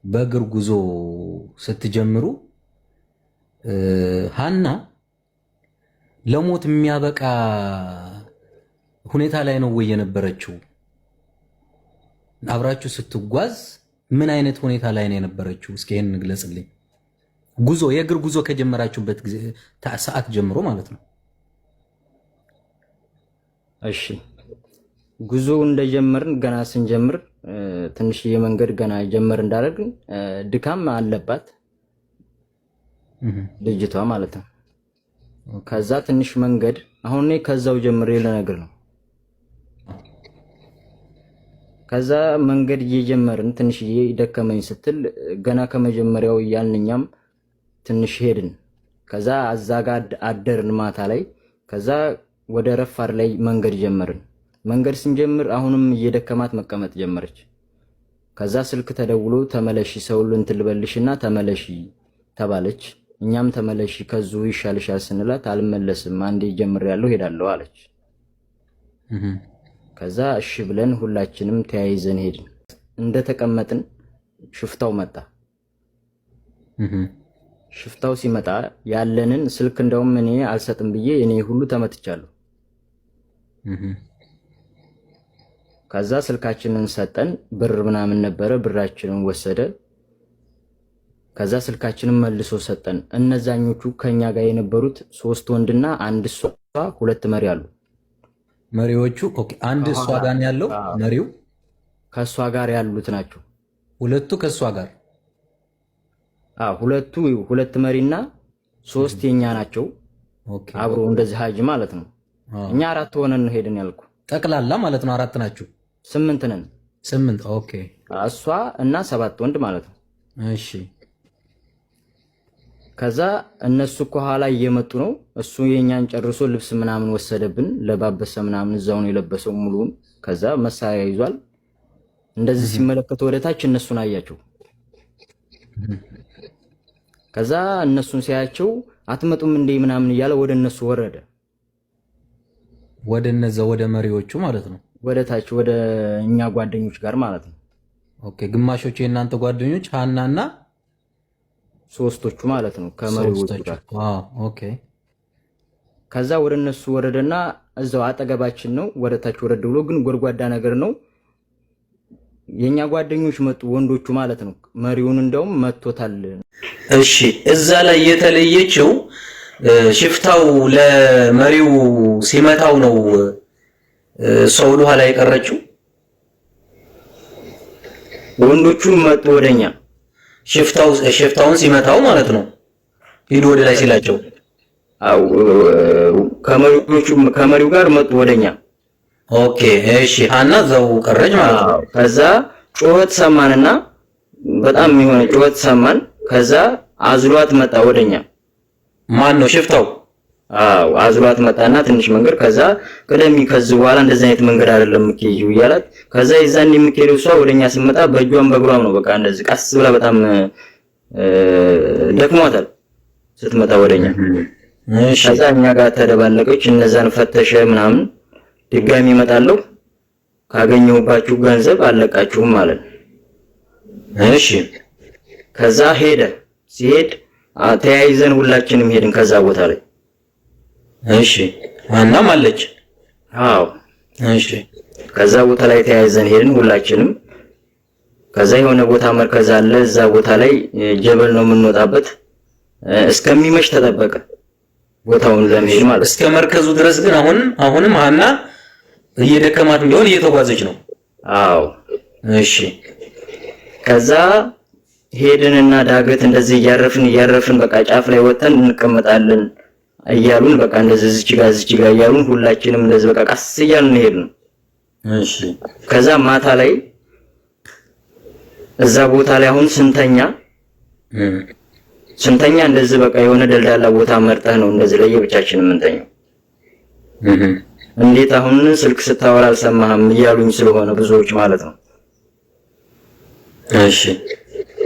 በእግር ጉዞ ስትጀምሩ ሃና ለሞት የሚያበቃ ሁኔታ ላይ ነው ወይ የነበረችው? አብራችሁ ስትጓዝ ምን አይነት ሁኔታ ላይ ነው የነበረችው? እስኪ ይሄን ግለጽልኝ። ጉዞ የእግር ጉዞ ከጀመራችሁበት ጊዜ ሰዓት ጀምሮ ማለት ነው። እሺ ጉዞ እንደጀመርን ገና ስንጀምር ትንሽ የመንገድ ገና ጀመር እንዳደረግን ድካም አለባት ልጅቷ ማለት ነው። ከዛ ትንሽ መንገድ አሁን እኔ ከዛው ጀምሬ ለነገር ነው። ከዛ መንገድ እየጀመርን ትንሽ ደከመኝ ስትል ገና ከመጀመሪያው ያልንኛም ትንሽ ሄድን። ከዛ አዛጋ አደርን ማታ ላይ። ከዛ ወደ ረፋር ላይ መንገድ ጀመርን። መንገድ ስንጀምር አሁንም እየደከማት መቀመጥ ጀመረች። ከዛ ስልክ ተደውሎ ተመለሺ ሰው እንትን ልበልሽና ተመለሺ ተባለች። እኛም ተመለሺ ከዙ ይሻልሻል ስንላት አልመለስም አንዴ ጀምሬያለሁ ሄዳለሁ አለች። ከዛ እሺ ብለን ሁላችንም ተያይዘን ሄድን። እንደተቀመጥን ሽፍታው መጣ። ሽፍታው ሲመጣ ያለንን ስልክ እንደውም እኔ አልሰጥም ብዬ እኔ ሁሉ ተመትቻለሁ። ከዛ ስልካችንን ሰጠን። ብር ምናምን ነበረ፣ ብራችንን ወሰደ። ከዛ ስልካችንን መልሶ ሰጠን። እነዛኞቹ ከኛ ጋር የነበሩት 3 ወንድና አንድ እሷ 2 መሪ አሉ። መሪዎቹ ኦኬ፣ አንድ እሷ ጋር ያለው መሪው ከሷ ጋር ያሉት ናቸው። ሁለቱ ከሷ ጋር ሁለቱ 2 መሪና 3 የኛ ናቸው። ኦኬ፣ አብሮ እንደዚህ ሀጅ ማለት ነው። እኛ 4 ሆነን ሄድን ያልኩ ጠቅላላ ማለት ነው። 4 ናችሁ? 8 ነን። 8 ኦኬ። እሷ እና 7 ወንድ ማለት ነው። እሺ። ከዛ እነሱ ከኋላ እየመጡ ነው። እሱ የኛን ጨርሶ ልብስ ምናምን ወሰደብን፣ ለባበሰ ምናምን እዛው ነው የለበሰው ሙሉውን። ከዛ መሳሪያ ይዟል። እንደዚህ ሲመለከቱ ወደታች እነሱን አያቸው። ከዛ እነሱን ሲያያቸው አትመጡም እንዴ ምናምን እያለ ወደ እነሱ ወረደ። ወደ እነዛ ወደ መሪዎቹ ማለት ነው። ወደታች ወደ እኛ ጓደኞች ጋር ማለት ነው። ኦኬ፣ ግማሾቹ የእናንተ ጓደኞች ሃናና 3ቶቹ ማለት ነው ከመሪዎቹ ጋር። ኦኬ። ከዛ ወደ እነሱ ወረደና እዛው አጠገባችን ነው። ወደታች ወረደ ብሎ ግን ጎድጓዳ ነገር ነው። የኛ ጓደኞች መጡ፣ ወንዶቹ ማለት ነው። መሪውን እንደውም መቶታል። እሺ፣ እዛ ላይ የተለየችው ሽፍታው ለመሪው ሲመታው ነው ሰው ኋላ የቀረችው። ወንዶቹ መጡ ወደኛ፣ ሽፍታውን ሲመታው ማለት ነው። ሂዱ ወደ ላይ ሲላቸው ከመሪው ጋር መጡ ወደኛ። ኦኬ እሺ። ሃና እዛው ቀረች ማለት ነው። ከዛ ጩኸት ሰማንና በጣም የሆነ ጩኸት ሰማን። ከዛ አዝሏት መጣ ወደኛ። ማን ነው ሽፍታው? አዝሏት መጣና ትንሽ መንገድ። ከዛ ቀደም ከዚህ በኋላ እንደዚህ አይነት መንገድ አይደለም የምትሄጂው እያላት። ከዛ ይዛን የምትሄደው እሷ ወደኛ ስትመጣ በእጇም በእግሯም ነው። በቃ እንደዚህ ቀስ ብላ በጣም ደክሟታል ስትመጣ ወደኛ። እሺ። ከዛ እኛ ጋር ተደባለቀች። እነዛን ፈተሸ ምናምን። ድጋሚ እመጣለሁ ካገኘሁባችሁ ገንዘብ አለቃችሁም ማለት ነው። እሺ። ከዛ ሄደ። ሲሄድ ተያይዘን ሁላችንም ሄድን ከዛ ቦታ ላይ። እሺ። ሃናም አለች? አዎ። እሺ። ከዛ ቦታ ላይ ተያይዘን ሄድን ሁላችንም። ከዛ የሆነ ቦታ መርከዝ አለ። እዛ ቦታ ላይ ጀበል ነው የምንወጣበት። እስከሚመሽ ተጠበቀ ቦታውን ለመሄድ ማለት። እስከ መርከዙ ድረስ ግን አሁንም ሃና እየደከማት ቢሆን እየተጓዘች ነው? አዎ። እሺ። ከዛ ሄድንና ዳገት እንደዚህ እያረፍን በቃ ጫፍ ላይ ወተን እንቀመጣለን እያሉን በቃ እንደዚህ እዚች ጋር እያሉን ሁላችንም እንደዚህ በቃ ቀስ እያልን ሄድን። እሺ። ከዛ ማታ ላይ እዛ ቦታ ላይ አሁን ስንተኛ እንደዚህ በቃ የሆነ ደልዳላ ቦታ መርጠህ ነው እንደዚህ ለየብቻችን የምንተኛው። እንዴት አሁን ስልክ ስታወራ አልሰማህም እያሉኝ ስለሆነ ብዙዎች ማለት ነው። እሺ።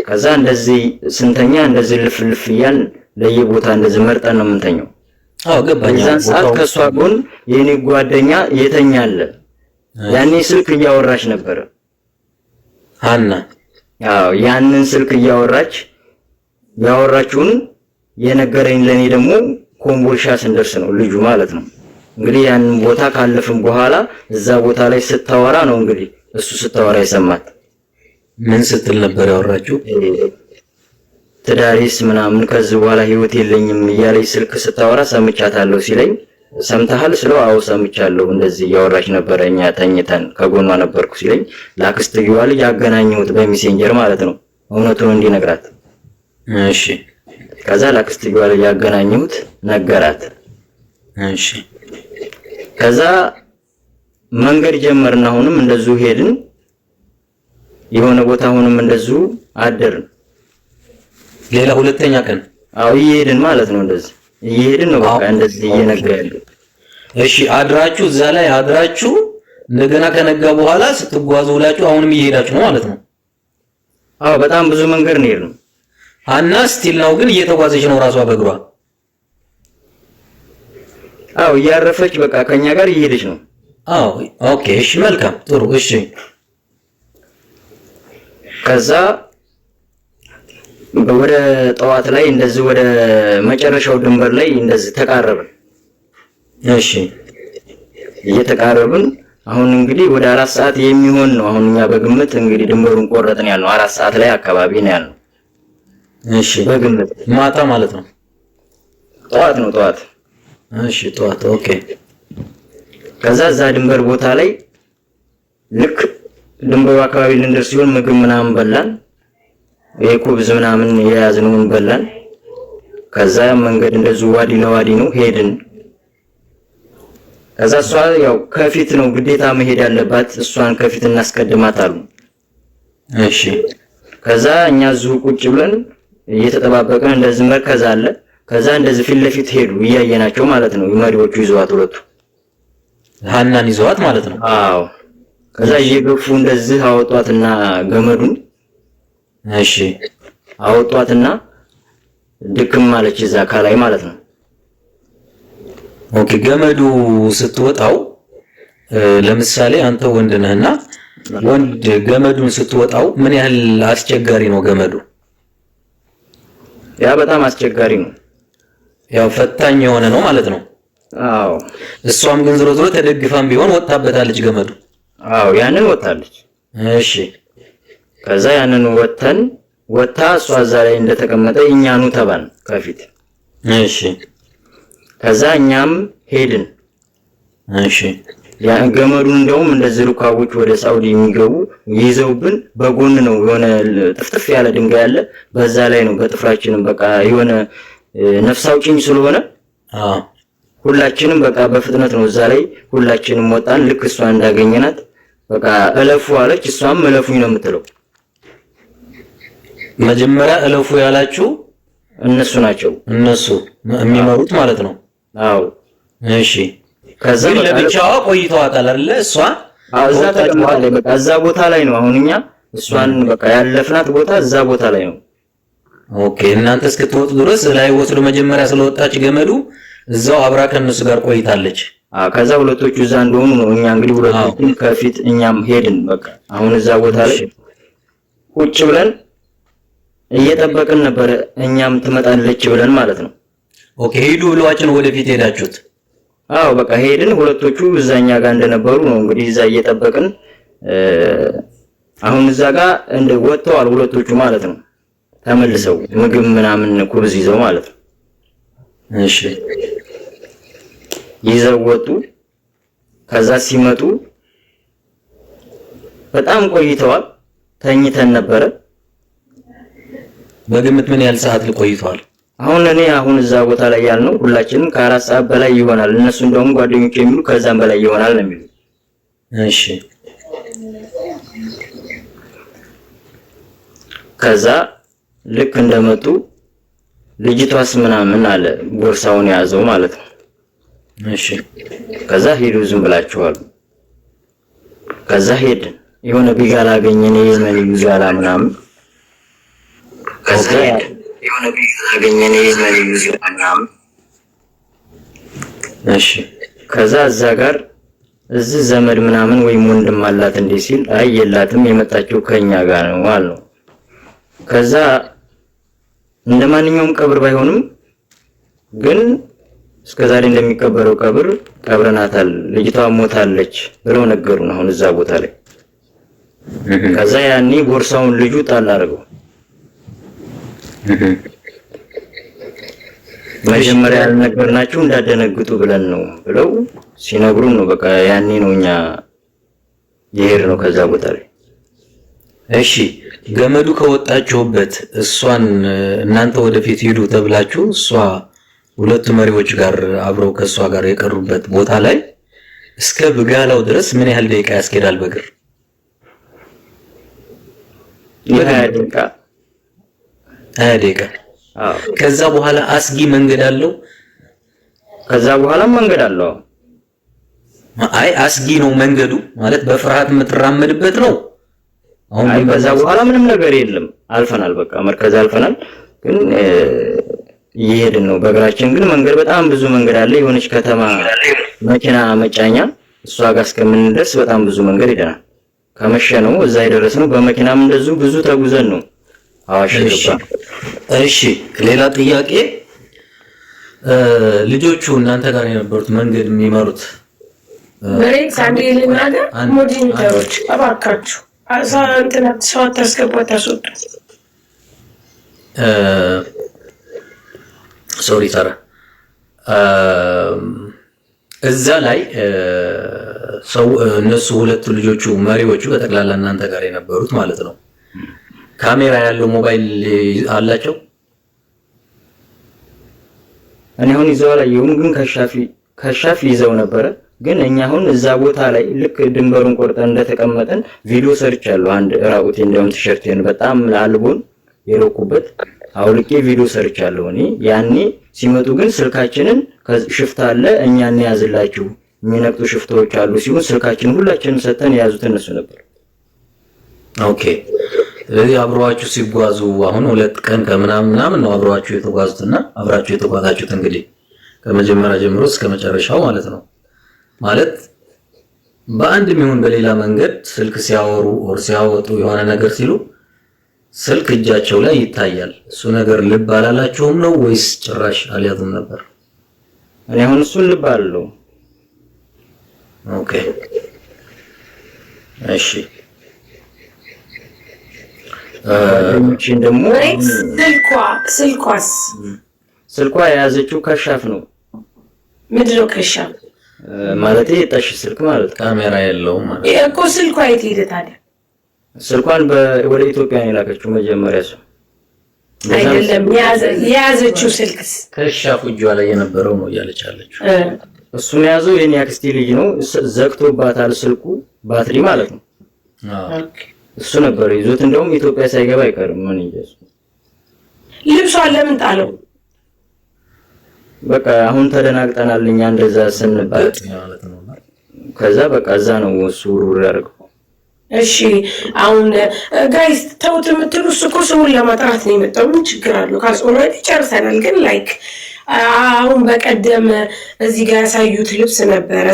ከዛ እንደዚህ ስንተኛ እንደዚህ ልፍልፍ እያልን ለየቦታ እንደዚህ መርጠን ነው የምንተኛው። ገባኝ። በዛን ሰዓት ከሷ ጎን የኔ ጓደኛ የተኛ አለ። ያኔ ስልክ እያወራች ነበር ሃና። አዎ ያንን ስልክ ያወራችውን የነገረኝ ለኔ ደግሞ ኮምቦልሻ ስንደርስ ነው ልጁ ማለት ነው። እንግዲህ ያንን ቦታ ካለፍን በኋላ እዛ ቦታ ላይ ስታወራ ነው እንግዲህ እሱ ስታወራ የሰማት። ምን ስትል ነበር ያወራችሁ? ትዳሬስ ምናምን ከዚህ በኋላ ህይወት የለኝም እያለኝ ስልክ ስታወራ ሰምቻታለሁ ሲለኝ፣ ሰምተሃል ስለው አዎ ሰምቻለሁ፣ እንደዚህ እያወራች ነበረ፣ እኛ ተኝተን ከጎኗ ነበርኩ ሲለኝ፣ ላክስትየዋ ልጅ ያገናኘሁት በሜሴንጀር ማለት ነው እውነቱን እንዲነግራት። እሺ ከዛ ላክስትየዋ ልጅ ያገናኘሁት ነገራት። እሺ ከዛ መንገድ ጀመርን። አሁንም እንደዚሁ ሄድን፣ የሆነ ቦታ አሁንም እንደዚሁ አደርን። ሌላ ሁለተኛ ቀን አዎ እየሄድን ማለት ነው፣ እንደዚህ እየሄድን ነው በቃ እንደዚህ እየነጋ ያለው። እሺ አድራችሁ እዛ ላይ አድራችሁ እንደገና ከነጋ በኋላ ስትጓዙ ውላችሁ አሁንም እየሄዳችሁ ነው ማለት ነው? አዎ በጣም ብዙ መንገድ ነው የሄድነው። ሀና ስቲል ነው ግን እየተጓዘች ነው ራሷ በእግሯ? አዎ እያረፈች በቃ ከኛ ጋር እየሄደች ነው። አዎ ኦኬ እሺ መልካም ጥሩ እሺ። ከዛ ወደ ጠዋት ላይ እንደዚህ ወደ መጨረሻው ድንበር ላይ እንደዚህ ተቃረብን። እሺ እየተቃረብን አሁን እንግዲህ ወደ 4 ሰዓት የሚሆን ነው። አሁን እኛ በግምት እንግዲህ ድንበሩን ቆረጥን ያልነው 4 ሰዓት ላይ አካባቢ ነው ያልነው። እሺ በግምት ማታ ማለት ነው? ጠዋት ነው ጠዋት። እሺ ጠዋት ኦኬ። ከዛ እዛ ድንበር ቦታ ላይ ልክ ድንበሩ አካባቢ ልንደርስ ሲሆን ምግብ ምናምን በላን፣ የኩብዝ ምናምን የያዝነውን በላን። ከዛ መንገድ እንደዚሁ ዋዲ ለዋዲ ነው ሄድን። ከዛ እሷ ያው ከፊት ነው ግዴታ መሄድ ያለባት፣ እሷን ከፊት እናስቀድማት አሉ። እሺ ከዛ እኛ እዚሁ ቁጭ ብለን እየተጠባበቅን እንደዚህ መርከዝ አለ። ከዛ እንደዚህ ፊት ለፊት ሄዱ እያየናቸው ማለት ነው። መሪዎቹ ይዘዋት ሁለቱ ሀናን ይዘዋት ማለት ነው? አዎ ከዛ እየገፉ እንደዚህ አወጧትና ገመዱን እሺ አወጧትና ድክም ማለች እዛ ከላይ ማለት ነው። ኦኬ ገመዱ ስትወጣው ለምሳሌ አንተ ወንድ ነህና ወንድ ገመዱን ስትወጣው ምን ያህል አስቸጋሪ ነው ገመዱ? ያ በጣም አስቸጋሪ ነው። ያው ፈታኝ የሆነ ነው ማለት ነው። አዎ እሷም ግን ዝሮ ዝሮ ተደግፋም ቢሆን ወጣበታለች ገመዱ። አዎ ያንን ወጣለች። እሺ ከዛ ያንን ወጣ እሷ እዛ ላይ እንደተቀመጠ እኛኑ ተባን ከፊት። እሺ ከዛ እኛም ሄድን። እሺ ያ ገመዱን እንደውም እንደዚህ ሩካቦች ወደ ሳውዲ የሚገቡ ይዘውብን በጎን ነው የሆነ ጥፍጥፍ ያለ ድንጋይ አለ፣ በዛ ላይ ነው በጥፍራችንም በቃ የሆነ ነፍስ አውጪኝ ስለሆነ ሁላችንም በቃ በፍጥነት ነው እዛ ላይ ሁላችንም ወጣን። ልክ እሷ እንዳገኘናት በቃ እለፉ አለች፣ እሷም እለፉኝ ነው የምትለው። መጀመሪያ እለፉ ያላችሁ እነሱ ናቸው፣ እነሱ የሚመሩት ማለት ነው። አዎ እሺ ከዛ ለብቻዋ ቆይተዋታል አይደለ? እሷ እዛ ተቀምጣለች። በቃ እዛ ቦታ ላይ ነው አሁን እኛ እሷን በቃ ያለፍናት ቦታ እዛ ቦታ ላይ ነው። ኦኬ እናንተ እስክትወጡ ድረስ ላይ ወስዶ መጀመሪያ ስለወጣች ገመዱ እዛው አብራ ከነሱ ጋር ቆይታለች። ከዛ ሁለቶቹ እዛ እንደሆኑ ነው እኛ እንግዲህ ሁለቶቹ ከፊት እኛም ሄድን። በቃ አሁን እዛ ቦታ ላይ ቁጭ ብለን እየጠበቅን ነበር፣ እኛም ትመጣለች ብለን ማለት ነው። ኦኬ ሄዱ ብለዋችን ወደፊት ሄዳችሁት? አዎ በቃ ሄድን። ሁለቶቹ እዛኛ ጋር እንደነበሩ ነው እንግዲህ እዛ እየጠበቅን አሁን እዛ ጋር እንደ ወጥተዋል ሁለቶቹ ማለት ነው። ተመልሰው ምግብ ምናምን ኩብዝ ይዘው ማለት ነው። እሺ ይዘው ወጡ። ከዛ ሲመጡ በጣም ቆይተዋል። ተኝተን ነበረ። በግምት ምን ያህል ሰዓት ቆይተዋል? አሁን እዛ ቦታ ላይ ያልነው ሁላችንም ከ4 ሰዓት በላይ ይሆናል። እነሱ እንደውም ጓደኞቼ የሚሉ ከዛም በላይ ይሆናል ነው የሚሉ። እሺ ከዛ ልክ እንደመጡ ልጅቷስ ምናምን አለ ቦርሳውን ያዘው ማለት ነው። እሺ ከዛ ሄዱ ዝም ብላችኋል። ከዛ ሄድን የሆነ ቢጋላ አገኘን፣ የየመን ቢጋላ ምናምን። ከዛ የሆነ ቢጋላ አገኘን፣ የየመን ቢጋላ ምናምን። እሺ ከዛ እዛ ጋር እዚህ ዘመድ ምናምን ወይም ወንድም አላት እንዴ ሲል አይ የላትም የመጣችው ከኛ ጋር ነው አለው። ከዛ እንደማንኛውም ቀብር ባይሆንም ግን እስከዛሬ እንደሚቀበረው ቀብር ቀብረናታል፣ ልጅቷ ሞታለች ብለው ነገሩን። አሁን እዛ ቦታ ላይ ከዛ ያኔ ቦርሳውን ልጁ ጣል አደረገው። መጀመሪያ ያልነገርናችሁ እንዳደነግጡ ብለን ነው ብለው ሲነግሩን ነው በቃ ያኔ ነው እኛ የሄድነው ከዛ ቦታ ላይ። እሺ ገመዱ ከወጣችሁበት እሷን እናንተ ወደፊት ሂዱ ተብላችሁ እሷ ሁለቱ መሪዎች ጋር አብረው ከእሷ ጋር የቀሩበት ቦታ ላይ እስከ ብጋላው ድረስ ምን ያህል ደቂቃ ያስኬዳል በእግር? የ20 ደቂቃ 20 ደቂቃ። ከዛ በኋላ አስጊ መንገድ አለው? ከዛ በኋላ መንገድ አለው። አይ አስጊ ነው መንገዱ ማለት በፍርሃት የምትራመድበት ነው? አሁን ከዛ በኋላ ምንም ነገር የለም። አልፈናል፣ በቃ መርከዝ አልፈናል። ግን እየሄድን ነው በእግራችን። ግን መንገድ በጣም ብዙ መንገድ አለ። የሆነች ከተማ መኪና መጫኛ እሷ ጋር እስከምንደርስ በጣም ብዙ መንገድ ሄደናል። ከመሸ ነው እዛ የደረስነው። በመኪናም እንደዚሁ ብዙ ተጉዘን ነው አዋሽ ገባ። እሺ ሌላ ጥያቄ፣ ልጆቹ እናንተ ጋር የነበሩት መንገድ የሚመሩት መሬት አንዴ ልናገር፣ ሞዲኒተሮች እባካችሁ ሰው አታስገቡ፣ አታስወጡ። ሶሪ ታራ እዛ ላይ ሰው እነሱ ሁለቱ ልጆቹ መሪዎቹ በጠቅላላ እናንተ ጋር የነበሩት ማለት ነው ካሜራ ያለው ሞባይል አላቸው? እኔ አሁን ይዘው አላየሁም፣ ግን ከሻፊ ይዘው ነበረ። ግን እኛ አሁን እዛ ቦታ ላይ ልክ ድንበሩን ቆርጠን እንደተቀመጠን ቪዲዮ ሰርቻለሁ። አንድ ራቁቴ እንደውም ቲሸርቴን በጣም አልቦን የሮኩበት አውልቄ ቪዲዮ ሰርቻለሁ። እኔ ያኔ ሲመጡ ግን ስልካችንን ሽፍታ አለ እኛ እንያዝላችሁ የሚነቅጡ ሽፍታዎች አሉ ሲሆን ስልካችንን ሁላችንም ሰተን የያዙት እነሱ ነበር። ኦኬ ስለዚህ አብረዋችሁ ሲጓዙ አሁን 2 ቀን ከምናምን ነው አብረዋችሁ የተጓዙትና አብራችሁ የተጓዛችሁት እንግዲህ ከመጀመሪያ ጀምሮ እስከ መጨረሻው ማለት ነው። ማለት በአንድም ይሁን በሌላ መንገድ ስልክ ሲያወሩ ኦር ሲያወጡ የሆነ ነገር ሲሉ ስልክ እጃቸው ላይ ይታያል። እሱ ነገር ልብ አላላችሁም ነው ወይስ ጭራሽ አልያዙም ነበር? እኔ አሁን እሱን ልብ አለው። ኦኬ እሺ እቺን ደግሞ ስልኳ የያዘችው ከሻፍ ነው። ምንድነው ከሻፍ ማለት? ጠሽ ስልክ ማለት ካሜራ የለውም ማለት እኮ። ስልኳ የት ሄደ ታዲያ? ስልኳን ወደ ኢትዮጵያ ነው የላከችው መጀመሪያ። ሰው አይደለም የያዘችው ስልክስ ከሻፍ እጇ ላይ የነበረው ነው እያለች አለችው። እሱን የያዘው የኔ አክስቴ ልጅ ነው። ዘግቶባታል ስልኩ ባትሪ ማለት ነው። ኦኬ እሱ ነበር ይዞት። እንደውም ኢትዮጵያ ሳይገባ አይቀርም። ምን ይጀስ ልብሷን ለምን ጣለው? በቃ አሁን ተደናግጠናል እኛ እንደዛ ስንባል ማለት ነው። ከዛ በቃ እዛ ነው እሱ ውርውር ያደርገው። እሺ አሁን ጋይስ ተውት የምትሉ እሱ እኮ ሰውን ለማጥራት ነው የመጣው። ምን ችግር አለው? ኦልሬዲ ጨርሰናል። ግን ላይክ አሁን በቀደም እዚህ ጋር ያሳዩት ልብስ ነበረ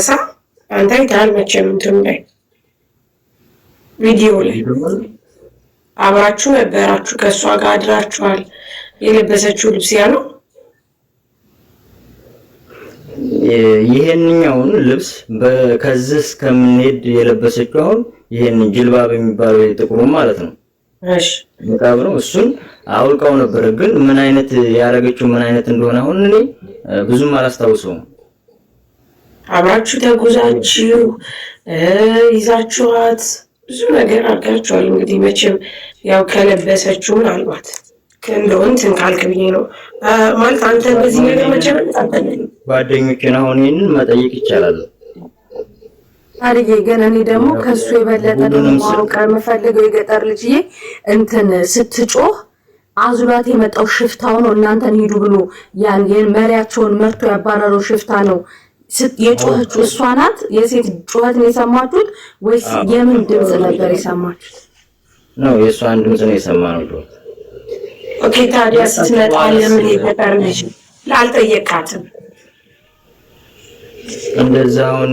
አንተ አይተሃል መቼም እንትኑ ላይ ቪዲዮ ላይ አብራችሁ ነበራችሁ፣ ከእሷ ጋር አድራችኋል። የለበሰችው ልብስ ያ ነው። ይሄንኛውን ልብስ ከዚህ እስከምንሄድ የለበሰችው አሁን ይሄን ጅልባብ የሚባለው ጥቁሩ ማለት ነው። እሺ ንቃብ ነው። እሱን አውልቃው ነበር። ግን ምን አይነት ያረገችው ምን አይነት እንደሆነ አሁን እኔ ብዙም አላስታውሰውም። አብራችሁ ተጉዛችሁ ይዛችኋት ብዙ ነገር አድርጋችኋል። እንግዲህ መቼም ያው ከለበሰችው ምናልባት እንደው እንትን ካልክ ብዬ ነው ማለት አንተ በዚህ ነገር መቼም አልተጠቀምም። ጓደኞቼን አሁን ይሄንን መጠየቅ ይቻላል። ታዲያ ግን እኔ ደግሞ ከሱ የበለጠ ደግሞ ማወቅ የምፈልገው የገጠር ልጅዬ እንትን ስትጮህ አዙላት የመጣው ሽፍታው ነው እናንተን ሂዱ ብሎ ያን መሪያቸውን መርቶ ያባረረው ሽፍታ ነው የጮኸችው እሷ ናት? የሴት ጩኸት ነው የሰማችሁት ወይስ የምን ድምጽ ነበር የሰማችሁት? ነው የእሷን ድምጽ ነው የሰማነው። ኦኬ ታዲያ ስትመጣ ለምን የገጠር ልጅ ላልጠየቃትም? እንደዛውን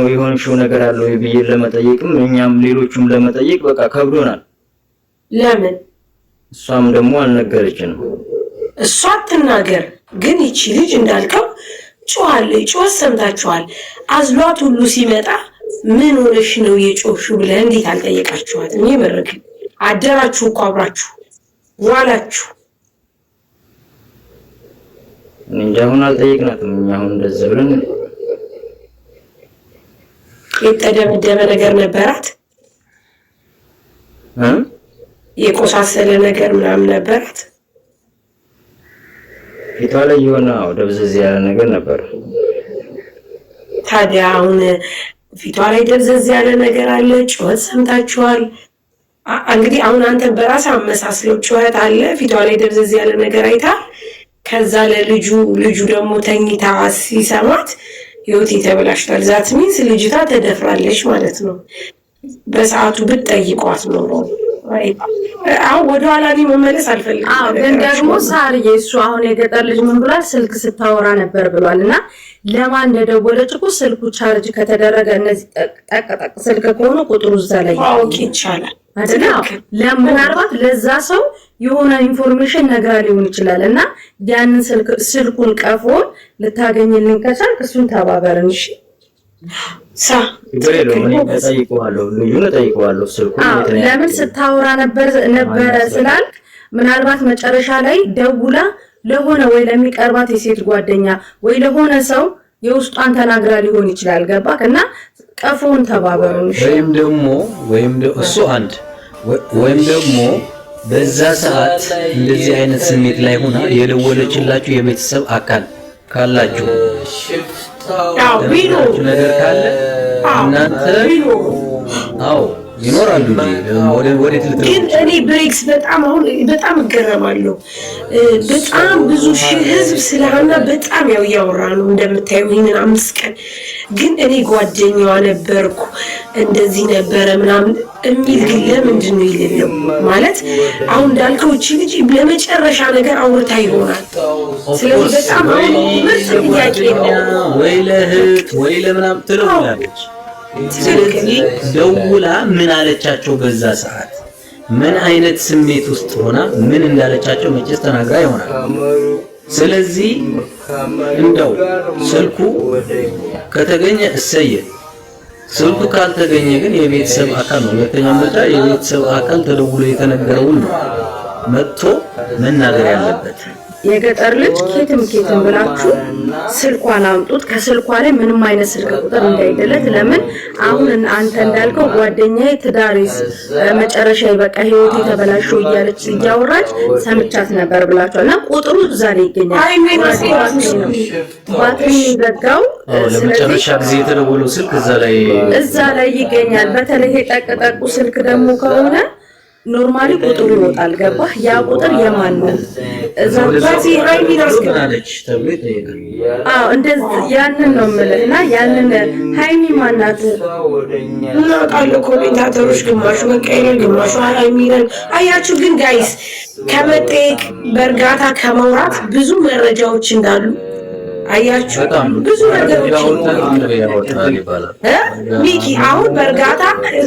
የሆንሽው ነገር አለው ብዬ ለመጠየቅም እኛም ሌሎቹም ለመጠየቅ በቃ ከብዶናል። ለምን እሷም ደግሞ አልነገረችንም። እሷ አትናገር፣ ግን ይቺ ልጅ እንዳልከው ጮኻለች። ጮህ ሰምታችኋል። አዝሏት ሁሉ ሲመጣ ምን ሆነሽ ነው የጮህሽው ብለህ እንዴት አልጠየቃችኋትም? ይመርክ አደራችሁ እኮ አብራችሁ ዋላችሁ። እንጃ አሁን አልጠየቅናትም። እኛ አሁን እንደዚህ ብለን የተደመደመ ነገር ነበራት፣ የቆሳሰለ ነገር ምናምን ነበራት። ፊቷ ላይ የሆነ ደብዘዝ ያለ ነገር ነበር። ታዲያ አሁን ፊቷ ላይ ደብዘዝ ያለ ነገር አለ፣ ጩኸት ሰምታችኋል። እንግዲህ አሁን አንተ በራስህ አመሳስለው ጩኸት አለ፣ ፊቷ ላይ ደብዘዝ ያለ ነገር አይታ፣ ከዛ ልጁ ደግሞ ተኝታ ሲሰማት ህይወት ተበላሽቷል። ዛት ሚንስ ልጅቷ ተደፍራለች ማለት ነው። በሰዓቱ ብትጠይቋት ኖሮ አሁን ወደኋላ እኔ መመለስ አልፈልግም። ግን ደግሞ ሳርዬ እሱ አሁን የገጠር ልጅ ምን ብሏል? ስልክ ስታወራ ነበር ብሏል። እና ለማን እንደደወለች እኮ ስልኩ ቻርጅ ከተደረገ እነዚህ ጠቅጠቅ ስልክ ከሆነ ቁጥሩ እዛ ላይ ማወቅ ይቻላል አይደል? ለምናልባት ለዛ ሰው የሆነ ኢንፎርሜሽን ነግራ ሊሆን ይችላል። እና ያንን ስልኩን ቀፎን ልታገኝልን ከቻልክ እሱን ተባበርን። እሺ ለምን ስታወራ ነበረ ስላልክ ምናልባት መጨረሻ ላይ ደውላ ለሆነ ወይ ለሚቀርባት የሴት ጓደኛ ወይ ለሆነ ሰው የውስጧን ተናግራ ሊሆን ይችላል። ገባክ? እና ቀፎን ተባበሩን። ወይም እሱ አንድ ወይም ደግሞ በዛ ሰዓት እንደዚህ አይነት ስሜት ላይ ሆና የደወለችላችሁ የቤተሰብ አካል ካላችሁ ነገር ካለ እናንተ ይኖራሉ እንጂ ወዴት ግን እኔ ብሬክስ በጣም እገረማለሁ። በጣም ብዙ ሺህ ህዝብ ስለሃና በጣም እያወራ ነው እንደምታየው ይሄንን 5 ቀን። ግን እኔ ጓደኛዋ ነበርኩ እንደዚህ ነበረ ምናምን የሚል ግን ለምንድን ነው ይልለው? ማለት አሁን እንዳልከው እቺ ልጅ ለመጨረሻ ነገር አውርታ ይሆናል። ስለዚህ በጣም ምርጥ ጥያቄ ነው። ወይ ለእህት ወይ ለምናምን ትለውላለች። ስለዚህ ደውላ ምን አለቻቸው? በዛ ሰዓት ምን አይነት ስሜት ውስጥ ሆና ምን እንዳለቻቸው መቼስ ተናግራ ይሆናል። ስለዚህ እንደው ስልኩ ከተገኘ እሰየ፣ ስልኩ ካልተገኘ ግን የቤተሰብ አካል ነው። ሁለተኛ ምርጫ የቤተሰብ አካል ተደውሎ የተነገረውን ነው መጥቶ መናገር ያለበት። የገጠር ልጅ ኬትም ብላችሁ ስልኳን አምጡት። ከስልኳ ላይ ምንም አይነት ስልክ ቁጥር እንዳይደለት። ለምን አሁን አንተ እንዳልከው ጓደኛዬ ትዳሬስ መጨረሻ በቃ ህይወቴ ተበላሽቶ እያለች እያወራች ሰምቻት ነበር ብላችኋልና ቁጥሩ እዛ ላይ ይገኛል። ባትሪ ዘጋው። ለመጨረሻ ጊዜ የተደወለው ስልክ እዛ ላይ ይገኛል። በተለይ ጠቅጠቁ ስልክ ደግሞ ከሆነ ኖርማሊ ቁጥሩ ይወጣል። ገባህ? ያ ቁጥር የማን ነው? እዛባቲ ሃይሚን አስከናለች ተብሎ ይጠይቃል። እንደዚህ ያንን ነው የምልህና ያንን ሃይሚ ማናት እናውቃለን። ኮሜንታተሮች ግማሹ መቀየር ግማሹ ሃይሚን አያችሁ። ግን ጋይስ ከመጠየቅ በእርጋታ ከመውራት ብዙ መረጃዎች እንዳሉ አያችሁ። ብዙ ነገሮች ሚኪ አሁን በእርጋታ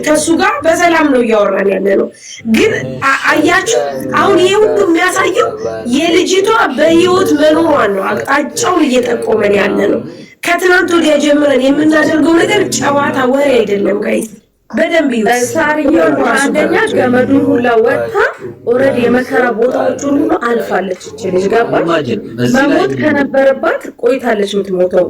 ከሱ ጋር በሰላም ነው እያወራን ያለ ነው። ግን አያችሁ አሁን ይሄ ሁሉ የሚያሳየው የልጅቷ በህይወት መኖሯን ነው። አቅጣጫውን እየጠቆመን ያለ ነው። ከትናንት ወዲያ ጀምረን የምናደርገው ነገር ጨዋታ ወሬ አይደለም ጋይስ። በደንብ ሳርየው አንደኛ ገመዱን ሁላ ወጣ ኦሬዲ የመከራ ቦታዎቹን ሁሉ አልፋለች። እቺ ልጅ ገባች። መሞት ከነበረባት ቆይታለች የምትሞተው።